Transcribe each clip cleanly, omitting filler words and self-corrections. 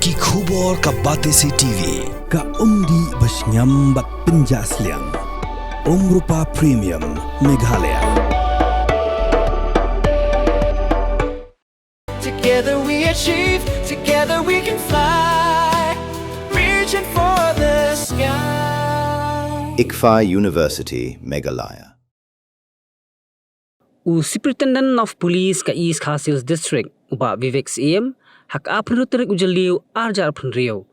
Ki khubor ka Batesi TV. Ka umdi basnyam bat penjaslian. Rupa Premium Meghalaya. Together we achieve, together we can fly, reaching for the sky. Ïohi University, Meghalaya. Superintendent of Police ka East Khasils District uba Vivek CM hak apruterik ujaliu arjar penriau.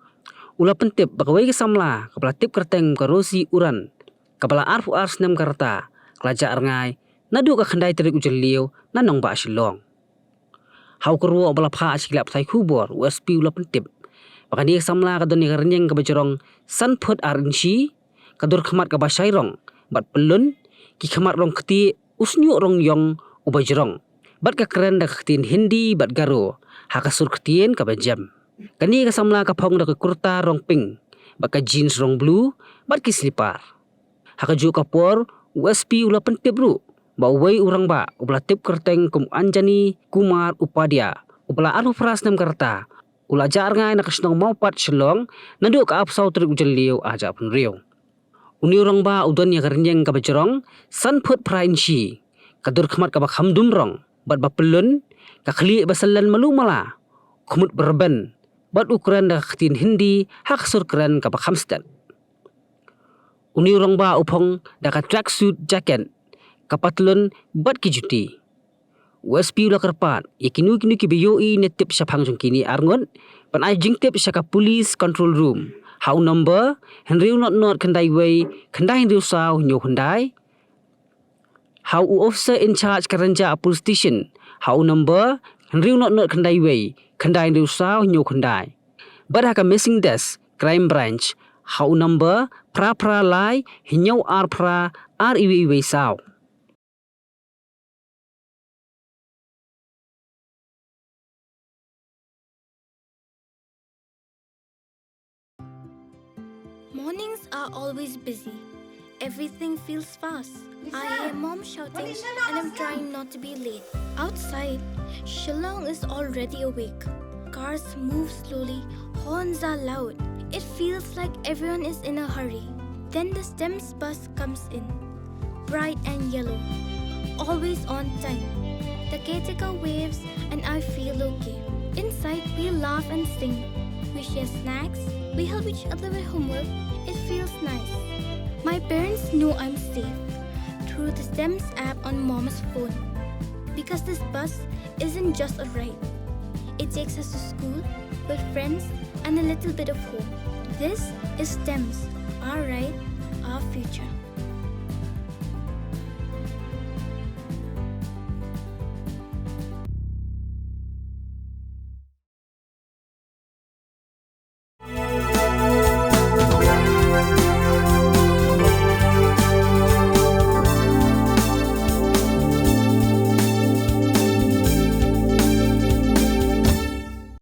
Ula Pyntip bakawai ke Samla kepala tip kerteng ka Rosy uran kepala arfu arsnem karta kelaja arngai nadu ka khandai terik ujaliu nanong ba Shillong. Hau kerwo bala pha asilap sai khubor USP Ula Pyntip bakani Samla ka doni karnyeng ka bajarong sanput arinci kadur khamat ka basairong bat pelun ki khamat rong keti usnyu rong yong ubajrong bat ka keren da khatin Hindi bat garo hakasur ketien ka bajam kani ka Samla ka phong da ka kurta rong pink bat ka jeans rong blue bat ki slipper hakaju ka por USP Ula Pyntip ru ba wei urang ba ubla tip kerteng kum Anjani Kumar Upadya ubla alu pras nem karta ula jar ngai na kasnong Mawpat Shillong nandu ka apsau trik ujaliu aja pun riu uni urang ba udon ya karnyeng ka bajrong sanput prainci kadur khamat ka bak hamdum rong bat ba pelun ka khli basalan malu mala khumut berben bat ukuran da khatin Hindi hak sur keren ka bak hamstan uni urang ba upong da ka tracksuit jacket kapatlun bat ki juti USP ula kerpat yakinu ki Ïohi netip syapang jong kini arngon pan ai jingtip syaka police control room how number henriu not khandai wei khandai henriu sau nyo khandai how officer in charge karanja police station how number henriu not khandai wei khandai henriu sau nyo khandai but haka missing desk crime branch how number pra lai hinyo ar pra ar iwi sau. Mornings are always busy. Everything feels fast. I hear mom shouting and I'm trying not to be late. Outside, Shillong is already awake. Cars move slowly, horns are loud. It feels like everyone is in a hurry. Then the STEMS bus comes in, bright and yellow, always on time. The caretaker waves and I feel okay. Inside, we laugh and sing. We share snacks. We help each other with homework. It feels nice. My parents know I'm safe through the STEMS app on Mom's phone. Because this bus isn't just a ride. It takes us to school with friends and a little bit of hope. This is STEMS, our ride, our future.